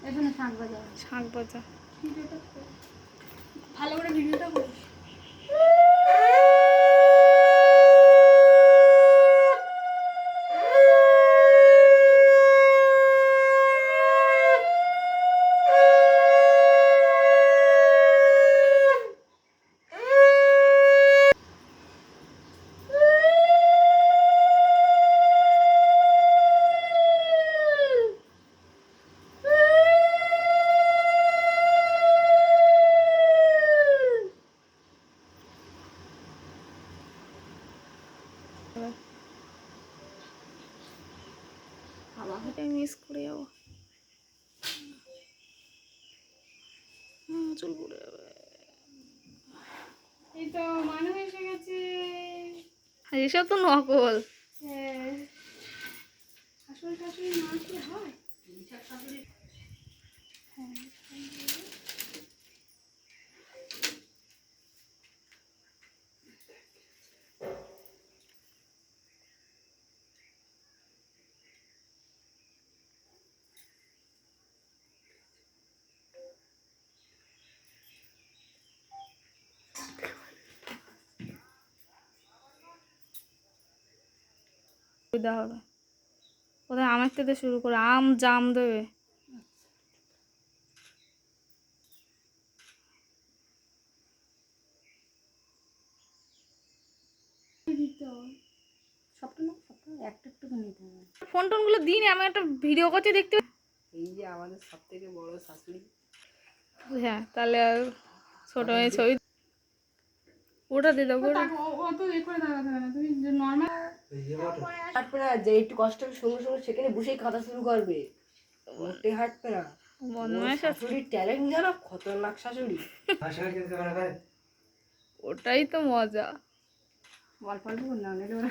এখানে শাঁখ বাজা। শাঁখ বাজা। ভালো করে ভিডিওটা করিস। আমাকে মিস করে যাবো। চুল পড়ে যাবে। এই তো মানুষ এসে গেছে। এসব তো নকল। হ্যাঁ, শাশুড়ি শাশুড়ি না কি হয়? হ্যাঁ, সুবিধা হবে। কোথায় আমের থেকে শুরু করে আম জাম দেবে। দিতে হয়। সবটা না, সবটা একটা একটু নিতে হবে। ফোন টোনগুলো দিন, আমি একটা ভিডিও করছি দেখতে। এই যে আমাদের সব থেকে বড় শাশুড়ি। হ্যাঁ, তাহলে ছোট মেয়ে ছবি ওটা দিল। অত এ করে দাঁড়াতে হবে না, তুমি নর্মাল হাঁটবে না, যে একটু কষ্ট হবে সঙ্গে সঙ্গে সেখানে বসেই কাঁদা শুরু করবে, মোটে হাঁটবে না। বদমাশ আছে। শাশুড়ির ট্যালেন্ট জানো, খতরনাক শাশুড়ি। ওটাই তো মজা। অল্প অল্প না